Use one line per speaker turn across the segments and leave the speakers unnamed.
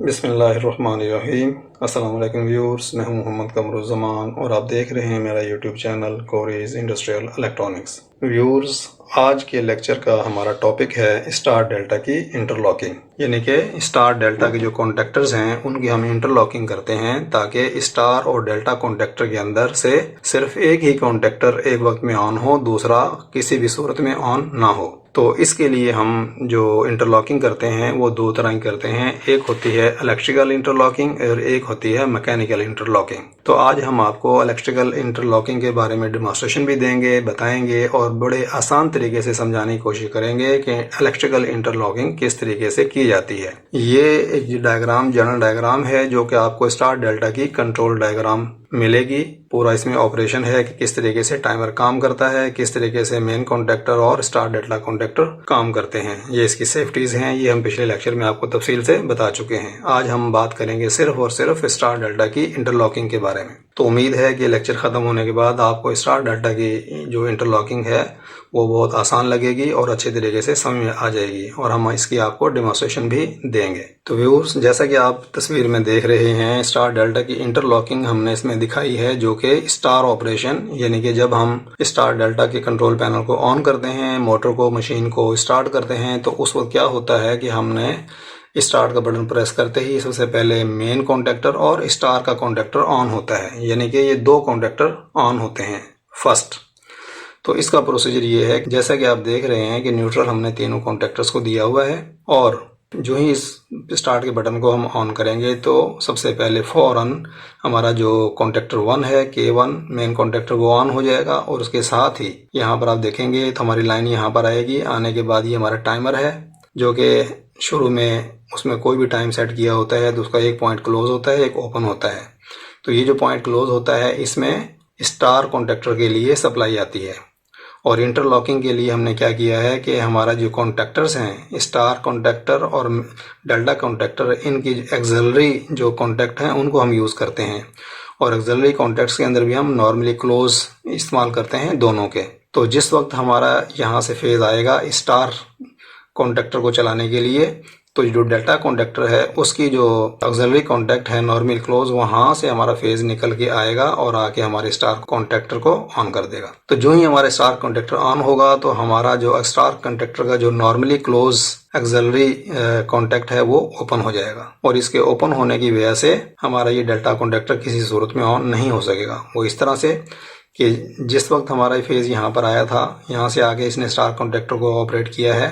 बिस्मिल्लाहिर्रहमानिर्रहीम। अस्सलाम वालेकुम व्यूअर्स, मैं हूं मोहम्मद कमरुज़्ज़मान और आप देख रहे हैं मेरा YouTube channel Cori's industrial electronics. Viewers, आज के लेक्चर का हमारा टॉपिक है स्टार डेल्टा की इंटरलॉकिंग, यानी कि स्टार डेल्टा के जो कॉन्टेक्टर्स हैं उनकी हम इंटरलॉकिंग करते हैं ताकि स्टार और डेल्टा कॉन्टेक्टर के अंदर से सिर्फ एक ही कॉन्टेक्टर एक वक्त में ऑन हो, दूसरा किसी भी सूरत में ऑन ना हो। तो इसके लिए हम जो इंटरलॉकिंग करते हैं वो दो तरह की करते हैं, एक होती है इलेक्ट्रिकल इंटरलॉकिंग और एक होती है मैकेनिकल इंटरलॉकिंग। तो आज हम आपको इलेक्ट्रिकल इंटरलॉकिंग के बारे में डेमोंस्ट्रेशन भी देंगे, बताएंगे और बड़े आसान तरीके से समझाने की कोशिश करेंगे कि इलेक्ट्रिकल इंटरलॉकिंग किस तरीके से की जाती है। ये एक डायग्राम, जनरल डायग्राम है जो कि आपको स्टार डेल्टा की कंट्रोल डायग्राम मिलेगी। पूरा इसमें ऑपरेशन है कि किस तरीके से टाइमर काम करता है, किस तरीके से मेन कॉन्टेक्टर और स्टार डेल्टा कॉन्टेक्टर काम करते हैं। ये इसकी सेफ्टीज हैं, ये हम पिछले लेक्चर में आपको तफसील से बता चुके हैं। आज हम बात करेंगे सिर्फ और सिर्फ स्टार डेल्टा की इंटरलॉकिंग के बारे में। तो उम्मीद है कि लेक्चर ख़त्म होने के बाद आपको स्टार डेल्टा की जो इंटरलॉकिंग है वो बहुत आसान लगेगी और अच्छे तरीके से समझ में आ जाएगी और हम इसकी आपको डेमोंस्ट्रेशन भी देंगे। तो व्यूअर्स, जैसा कि आप तस्वीर में देख रहे हैं, स्टार डेल्टा की इंटरलॉकिंग हमने इसमें दिखाई है जो कि स्टार ऑपरेशन, यानी कि जब हम स्टार डेल्टा के कंट्रोल पैनल को ऑन करते हैं, मोटर को, मशीन को स्टार्ट करते हैं, तो उस वक्त क्या होता है कि हमने स्टार्ट का बटन प्रेस करते ही सबसे पहले मेन कॉन्टेक्टर और स्टार का कॉन्टेक्टर ऑन होता है, यानी कि ये दो कॉन्टेक्टर ऑन होते हैं फर्स्ट। तो इसका प्रोसीजर ये है, जैसा कि आप देख रहे हैं कि न्यूट्रल हमने तीनों कॉन्टेक्टर्स को दिया हुआ है और जो ही इस स्टार्ट के बटन को हम ऑन करेंगे तो सबसे पहले फौरन हमारा जो कॉन्टेक्टर 1 है, K1 मेन कॉन्टेक्टर, वो ऑन हो जाएगा और उसके साथ ही यहाँ पर आप देखेंगे तो हमारी लाइन यहाँ पर आएगी। आने के बाद ये हमारा टाइमर है जो कि शुरू में उसमें कोई भी टाइम सेट किया होता है तो उसका एक पॉइंट क्लोज होता है, एक ओपन होता है। तो ये जो पॉइंट क्लोज होता है इसमें स्टार कॉन्टेक्टर के लिए सप्लाई आती है। और इंटरलॉकिंग के लिए हमने क्या किया है कि हमारा जो कॉन्टेक्टर्स हैं, स्टार कॉन्टेक्टर और डेल्टा कॉन्टेक्टर, इनकी एक्सिलरी जो कॉन्टेक्ट हैं उनको हम यूज़ करते हैं और एक्सिलरी कॉन्टेक्ट्स के अंदर भी हम नॉर्मली क्लोज इस्तेमाल करते हैं दोनों के। तो जिस वक्त हमारा यहाँ से फेज़ आएगा स्टार कॉन्टेक्टर को चलाने के लिए, तो जो डेल्टा कॉन्टेक्टर है उसकी जो ऑक्सिलरी कॉन्टेक्ट है नॉर्मल क्लोज, वहां से हमारा फेज निकल के आएगा और आके हमारे स्टार कॉन्टेक्टर को ऑन कर देगा। तो जो ही हमारे स्टार कॉन्टेक्टर ऑन होगा तो हमारा जो स्टार कॉन्टेक्टर का जो नॉर्मली क्लोज ऑक्सिलरी कॉन्टेक्ट है वो ओपन हो जाएगा और इसके ओपन होने की वजह से हमारा ये डेल्टा कॉन्टेक्टर किसी सूरत में ऑन नहीं हो सकेगा। वो इस तरह से कि जिस वक्त हमारा फेज़ यहाँ पर आया था, यहाँ से आगे इसने स्टार कॉन्टेक्टर को ऑपरेट किया है,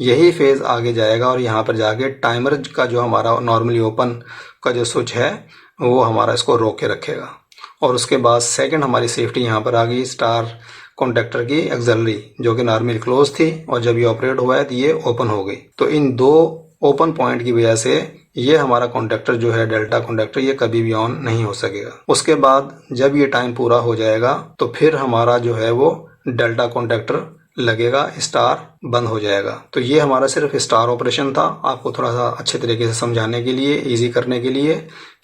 यही फेज़ आगे जाएगा और यहाँ पर जाके टाइमर का जो हमारा नॉर्मली ओपन का जो स्विच है वो हमारा इसको रोक के रखेगा। और उसके बाद सेकंड हमारी सेफ्टी यहाँ पर आ गई स्टार कॉन्टेक्टर की एक्सिलरी जो कि नॉर्मली क्लोज थी और जब ये ऑपरेट हुआ है तो ये ओपन हो गई। तो इन दो ओपन पॉइंट की वजह से ये हमारा कॉन्टेक्टर जो है डेल्टा कॉन्टेक्टर, ये कभी भी ऑन नहीं हो सकेगा। उसके बाद जब ये टाइम पूरा हो जाएगा तो फिर हमारा जो है वो डेल्टा कॉन्टेक्टर लगेगा, स्टार बंद हो जाएगा। तो ये हमारा सिर्फ स्टार ऑपरेशन था, आपको थोड़ा सा अच्छे तरीके से समझाने के लिए, इजी करने के लिए,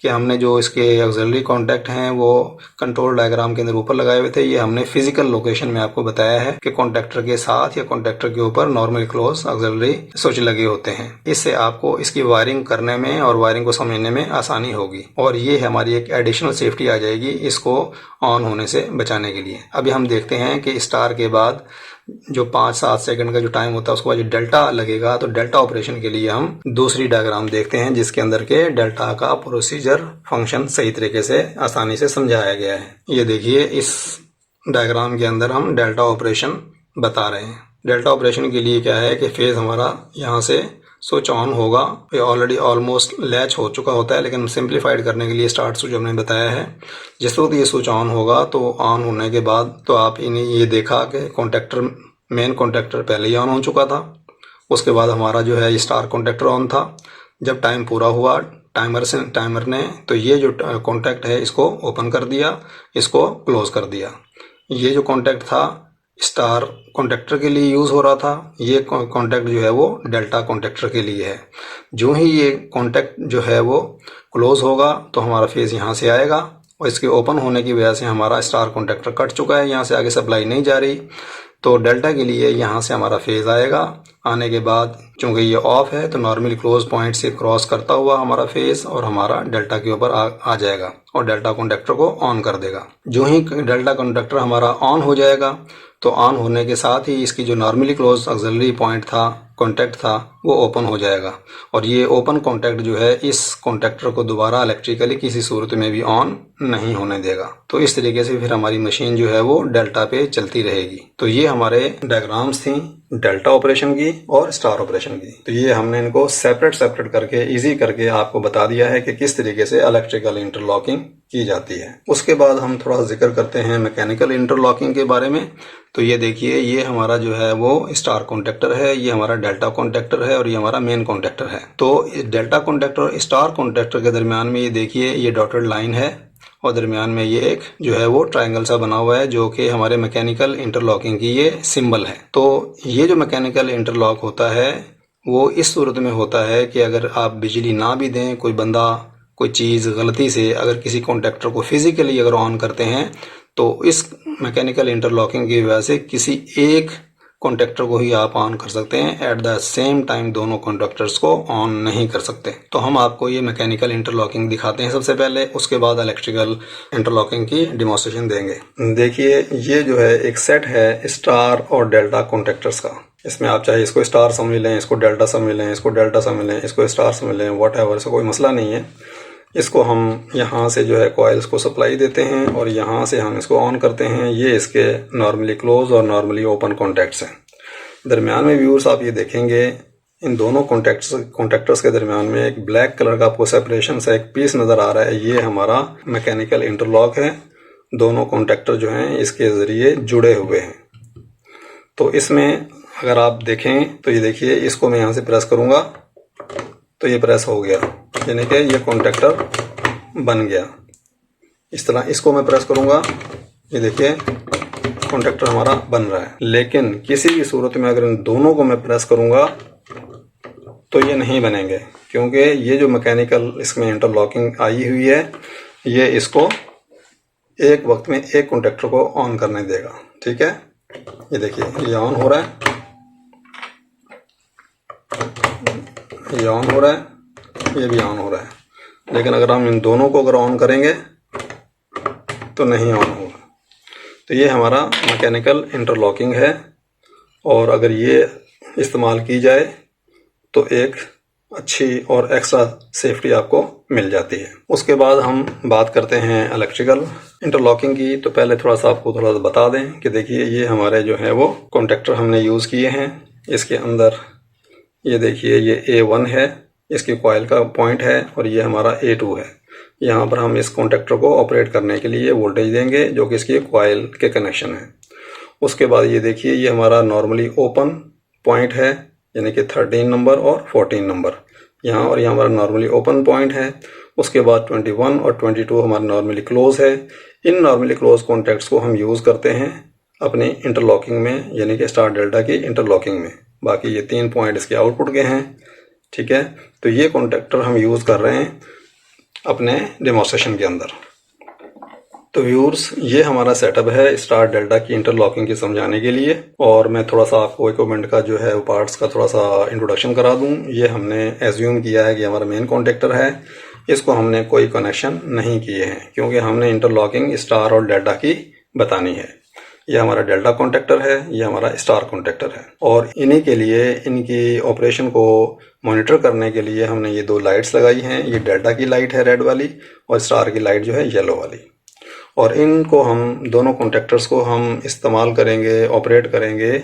कि हमने जो इसके ऑक्सिलरी कॉन्टेक्ट हैं वो कंट्रोल डायग्राम के अंदर ऊपर लगाए हुए थे, ये हमने फिजिकल लोकेशन में आपको बताया है कि कॉन्टेक्टर के साथ या कॉन्टेक्टर के ऊपर नॉर्मल क्लोज ऑक्सिलरी स्विच लगे होते हैं। इससे आपको इसकी वायरिंग करने में और वायरिंग को समझने में आसानी होगी और ये हमारी एक एडिशनल सेफ्टी आ जाएगी इसको ऑन होने से बचाने के लिए। अभी हम देखते हैं कि स्टार के बाद जो 5-7 सेकंड का जो टाइम होता है उसके बाद जो डेल्टा लगेगा, तो डेल्टा ऑपरेशन के लिए हम दूसरी डायग्राम देखते हैं जिसके अंदर के डेल्टा का प्रोसीजर फंक्शन सही तरीके से आसानी से समझाया गया है। ये देखिए, इस डायग्राम के अंदर हम डेल्टा ऑपरेशन बता रहे हैं। डेल्टा ऑपरेशन के लिए क्या है कि फेज हमारा यहाँ से स्विच ऑन होगा, ये ऑलरेडी ऑलमोस्ट लैच हो चुका होता है, लेकिन सिंप्लीफाइड करने के लिए स्टार्ट स्विच हमने बताया है। जिस वक्त ये स्विच ऑन होगा तो ऑन होने के बाद तो आप इन्हें ये देखा कि कॉन्टेक्टर, मेन कॉन्टेक्टर पहले ही ऑन हो चुका था। उसके बाद हमारा जो है स्टार कॉन्टेक्टर ऑन था। जब टाइम पूरा हुआ टाइमर ने तो ये जो कॉन्टेक्ट है इसको ओपन कर दिया, इसको क्लोज कर दिया। ये जो कॉन्टेक्ट था स्टार कॉन्टेक्टर के लिए यूज़ हो रहा था, ये कॉन्टेक्ट जो है वो डेल्टा कॉन्टेक्टर के लिए है। जो ही ये कॉन्टेक्ट जो है वो क्लोज होगा तो हमारा फेज़ यहाँ से आएगा और इसके ओपन होने की वजह से हमारा स्टार कॉन्टेक्टर कट चुका है, यहाँ से आगे सप्लाई नहीं जा रही। तो डेल्टा के लिए यहाँ से हमारा फेज आएगा। आने के बाद चूंकि ये ऑफ है तो नॉर्मली क्लोज पॉइंट से क्रॉस करता हुआ हमारा फेज और हमारा डेल्टा के ऊपर आ जाएगा और डेल्टा कॉन्डक्टर को ऑन कर देगा। जो ही डेल्टा कॉन्डक्टर हमारा ऑन हो जाएगा तो ऑन होने के साथ ही इसकी जो नॉर्मली क्लोज ऑक्सिलरी पॉइंट था, कॉन्टैक्ट था, वो ओपन हो जाएगा और ये ओपन कॉन्टैक्ट जो है इस कॉन्टैक्टर को दोबारा इलेक्ट्रिकली किसी सूरत में भी ऑन नहीं होने देगा। तो इस तरीके से फिर हमारी मशीन जो है वो डेल्टा पे चलती रहेगी। तो ये हमारे डायग्राम्स थी डेल्टा ऑपरेशन की और स्टार ऑपरेशन की। तो ये हमने इनको सेपरेट करके इजी करके आपको बता दिया है कि किस तरीके से इलेक्ट्रिकल इंटरलॉकिंग की जाती है। उसके बाद हम थोड़ा जिक्र करते हैं मैकेनिकल इंटरलॉकिंग के बारे में। तो ये देखिए, ये हमारा जो है वो स्टार कॉन्टैक्टर है, ये हमारा डेल्टा कॉन्टैक्टर है और ये हमारा मेन कॉन्टैक्टर है। तो डेल्टा कॉन्टैक्टर और स्टार कॉन्टैक्टर के दरमियान में ये देखिए ये डॉटेड लाइन है और दरमियान में ये एक जो है वो ट्रायंगल सा बना हुआ है जो कि हमारे मैकेनिकल इंटरलॉकिंग की ये सिंबल है। तो ये जो मैकेनिकल इंटरलॉक होता है वो इस सूरत में होता है कि अगर आप बिजली ना भी दें, कोई बंदा कोई चीज़ गलती से अगर किसी कॉन्टैक्टर को फिजिकली अगर ऑन करते हैं तो इस मैकेनिकल इंटरलॉकिंग की वजह से किसी एक कॉन्टैक्टर को ही आप ऑन कर सकते हैं, एट द सेम टाइम दोनों कॉन्टैक्टर्स को ऑन नहीं कर सकते। तो हम आपको ये मैकेनिकल इंटरलॉकिंग दिखाते हैं सबसे पहले, उसके बाद इलेक्ट्रिकल इंटरलॉकिंग की डेमोंस्ट्रेशन देंगे। देखिए, ये जो है एक सेट है स्टार और डेल्टा कॉन्टैक्टर्स का। इसमें आप चाहे इसको स्टार समझ लें, इसको डेल्टा समझ लें, इसको डेल्टा समझ लें, इसको स्टार समझ लें, वॉट एवर, इसका कोई मसला नहीं है। इसको हम यहाँ से जो है कॉइल्स को सप्लाई देते हैं और यहाँ से हम इसको ऑन करते हैं। ये इसके नॉर्मली क्लोज और नॉर्मली ओपन कॉन्टैक्ट्स हैं। दरमियान में व्यूअर्स आप ये देखेंगे इन दोनों कॉन्टैक्टर्स के दरमियान में एक ब्लैक कलर का आपको सेपरेशन सा एक पीस नज़र आ रहा है। ये हमारा मैकेनिकल इंटरलॉक है। दोनों कॉन्टैक्टर जो हैं इसके ज़रिए जुड़े हुए हैं। तो इसमें अगर आप देखें तो ये देखिए, इसको मैं यहाँ से प्रेस करूँगा तो ये प्रेस हो गया, यानी कि ये कॉन्टैक्टर बन गया। इस तरह इसको मैं प्रेस करूँगा, ये देखिए कॉन्टैक्टर हमारा बन रहा है। लेकिन किसी भी सूरत में अगर इन दोनों को मैं प्रेस करूँगा तो ये नहीं बनेंगे, क्योंकि ये जो मैकेनिकल इसमें इंटरलॉकिंग आई हुई है ये इसको एक वक्त में एक कॉन्टैक्टर को ऑन करने देगा। ठीक है, ये देखिए ये ऑन हो रहा है, ये ऑन हो रहा है, ये भी ऑन हो रहा है। लेकिन अगर हम इन दोनों को अगर ऑन करेंगे तो नहीं ऑन होगा। तो ये हमारा मैकेनिकल इंटरलॉकिंग है और अगर ये इस्तेमाल की जाए तो एक अच्छी और एक्स्ट्रा सेफ्टी आपको मिल जाती है। उसके बाद हम बात करते हैं इलेक्ट्रिकल इंटरलॉकिंग की। तो पहले थोड़ा सा आपको थोड़ा सा बता दें कि देखिए ये हमारे जो है वो कॉन्टैक्टर हमने यूज़ किए हैं। इसके अंदर ये देखिए ये A1 है, इसकी कॉइल का पॉइंट है, और ये हमारा A2 है। यहाँ पर हम इस कॉन्टैक्टर को ऑपरेट करने के लिए वोल्टेज देंगे जो कि इसकी कॉइल के कनेक्शन है। उसके बाद ये देखिए ये हमारा नॉर्मली ओपन पॉइंट है, यानी कि 13 नंबर और 14 नंबर यहाँ, और यहाँ हमारा नॉर्मली ओपन पॉइंट है। उसके बाद 21 और 22 हमारा नॉर्मली क्लोज है। इन नॉर्मली क्लोज कॉन्टैक्ट्स को हम यूज़ करते हैं अपनी इंटरलॉकिंग में, यानी कि स्टार डेल्टा की इंटरलॉकिंग में। बाकी ये 3 पॉइंट इसके आउटपुट के हैं। ठीक है, तो ये कॉन्टैक्टर हम यूज़ कर रहे हैं अपने डेमोंस्ट्रेशन के अंदर। तो व्यूअर्स, ये हमारा सेटअप है स्टार डेल्टा की इंटरलॉकिंग की समझाने के लिए। और मैं थोड़ा सा आपको इक्विपमेंट का जो है पार्ट्स का थोड़ा सा इंट्रोडक्शन करा दूं। ये हमने एज्यूम किया है कि हमारा मेन कॉन्टैक्टर है, इसको हमने कोई कनेक्शन नहीं किए हैं क्योंकि हमने इंटरलॉकिंग स्टार और डेल्टा की बतानी है। ये हमारा डेल्टा कॉन्टैक्टर है, ये हमारा स्टार कॉन्टैक्टर है, और इन्हीं के लिए इनकी ऑपरेशन को मॉनिटर करने के लिए हमने ये 2 लाइट्स लगाई हैं। ये डेल्टा की लाइट है रेड वाली, और स्टार की लाइट जो है येलो वाली। और इनको हम दोनों कॉन्टैक्टर्स को हम इस्तेमाल करेंगे, ऑपरेट करेंगे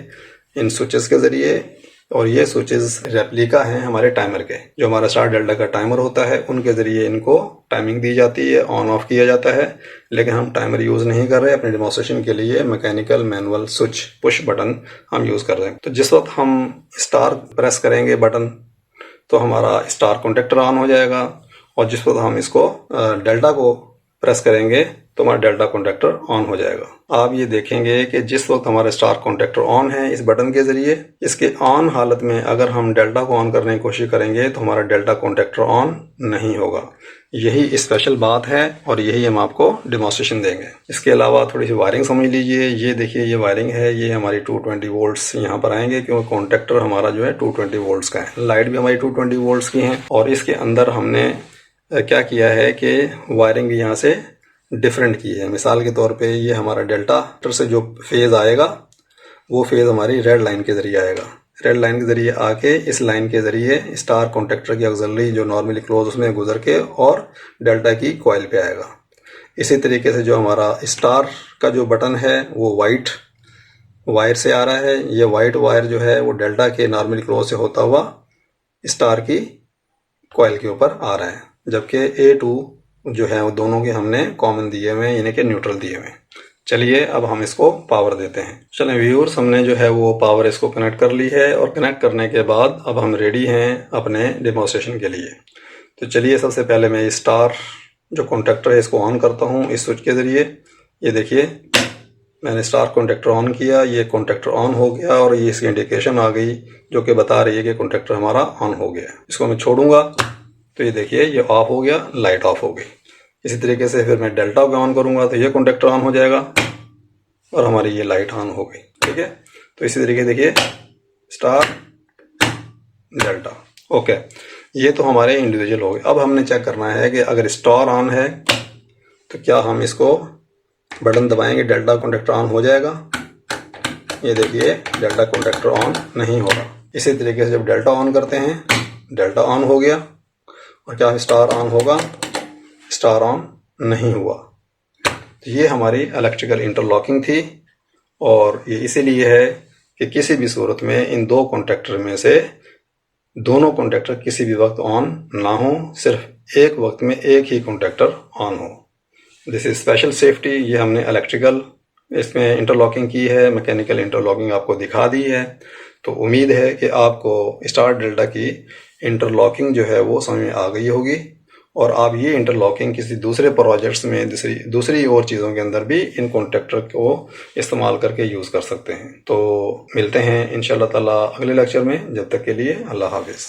इन स्विचेस के ज़रिए। और ये स्विचेस रेप्लिका हैं हमारे टाइमर के, जो हमारा स्टार डेल्टा का टाइमर होता है उनके ज़रिए इनको टाइमिंग दी जाती है, ऑन ऑफ किया जाता है। लेकिन हम टाइमर यूज़ नहीं कर रहे, अपने डेमोंस्ट्रेशन के लिए mechanical manual switch push button हम यूज़ कर रहे हैं। तो जिस वक्त हम स्टार प्रेस करेंगे बटन तो हमारा स्टार कॉन्टैक्टर ऑन हो जाएगा, और जिस वक्त हम इसको डेल्टा को प्रेस करेंगे तो हमारा डेल्टा कॉन्टैक्टर ऑन हो जाएगा। आप ये देखेंगे कि जिस वक्त हमारा स्टार कॉन्टैक्टर ऑन है इस बटन के ज़रिए, इसके ऑन हालत में अगर हम डेल्टा को ऑन करने की कोशिश करेंगे तो हमारा डेल्टा कॉन्टैक्टर ऑन नहीं होगा। यही स्पेशल बात है और यही हम आपको डेमोन्स्ट्रेशन देंगे। इसके अलावा थोड़ी सी वायरिंग समझ लीजिए। ये देखिए, ये वायरिंग है, ये हमारी 220 वोल्ट्स यहाँ पर आएंगे क्योंकि कॉन्टैक्टर हमारा जो है 220 वोल्ट्स का है। लाइट भी हमारी 220 वोल्ट्स की है और इसके अंदर हमने क्या किया है कि वायरिंग भी यहाँ से डिफरेंट की है। मिसाल के तौर पे ये हमारा डेल्टा से जो फेज़ आएगा वो फेज़ हमारी रेड लाइन के ज़रिए आएगा। रेड लाइन के ज़रिए आके इस लाइन के ज़रिए स्टार कॉन्टैक्टर की ऑक्सिलरी जो नॉर्मली क्लोज उसमें गुजर के और डेल्टा की कॉइल पे आएगा। इसी तरीके से जो हमारा स्टार का जो बटन है वो वाइट वायर से आ रहा है। ये वाइट वायर जो है वो डेल्टा के नॉर्मली क्लोज से होता हुआ स्टार की कॉइल के ऊपर आ रहा है, जबकि A2 जो है वो दोनों के हमने कॉमन दिए हुए हैं, यानी कि न्यूट्रल दिए हुए हैं। चलिए अब हम इसको पावर देते हैं। चलें व्यूअर्स, हमने जो है वो पावर इसको कनेक्ट कर ली है और कनेक्ट करने के बाद अब हम रेडी हैं अपने डेमोन्स्ट्रेशन के लिए। तो चलिए सबसे पहले मैं स्टार जो कॉन्टैक्टर है इसको ऑन करता हूँ इस स्विच के ज़रिए। ये देखिए, मैंने स्टार कॉन्टैक्टर ऑन किया, ये कॉन्टैक्टर ऑन हो गया और ये इसकी इंडिकेशन आ गई जो कि बता रही है कि कॉन्टैक्टर हमारा ऑन हो गया। इसको मैं छोड़ूंगा तो ये देखिए ये ऑफ हो गया, लाइट ऑफ हो गई। इसी तरीके से फिर मैं डेल्टा को ऑन करूंगा तो ये कॉन्टैक्टर ऑन हो जाएगा और हमारी ये लाइट ऑन हो गई। ठीक है, तो इसी तरीके देखिए स्टार डेल्टा। ओके, ये तो हमारे इंडिविजुअल हो गए। अब हमने चेक करना है कि अगर स्टार ऑन है तो क्या हम इसको बटन दबाएंगे डेल्टा कॉन्टैक्टर ऑन हो जाएगा। ये देखिए डेल्टा कॉन्टैक्टर ऑन नहीं होगा। इसी तरीके से जब डेल्टा ऑन करते हैं, डेल्टा ऑन हो गया और क्या स्टार ऑन होगा, स्टार ऑन नहीं हुआ। तो ये हमारी इलेक्ट्रिकल इंटरलॉकिंग थी और ये इसीलिए है कि किसी भी सूरत में इन दो कॉन्टैक्टर में से दोनों कॉन्टैक्टर किसी भी वक्त ऑन ना हो, सिर्फ एक वक्त में एक ही कॉन्टैक्टर ऑन हो। This is special safety. ये हमने इलेक्ट्रिकल इसमें इंटरलॉकिंग की है, मैकेनिकल इंटरलॉकिंग आपको दिखा दी है। तो उम्मीद है कि आपको स्टार डेल्टा की इंटरलॉकिंग जो है वो समझ में आ गई होगी और आप ये इंटरलॉकिंग किसी दूसरे प्रोजेक्ट्स में दूसरी और चीज़ों के अंदर भी इन कॉन्टैक्टर को इस्तेमाल करके यूज़ कर सकते हैं। तो मिलते हैं इंशाल्लाह ताला अगले लेक्चर में। जब तक के लिए अल्लाह हाफिज़।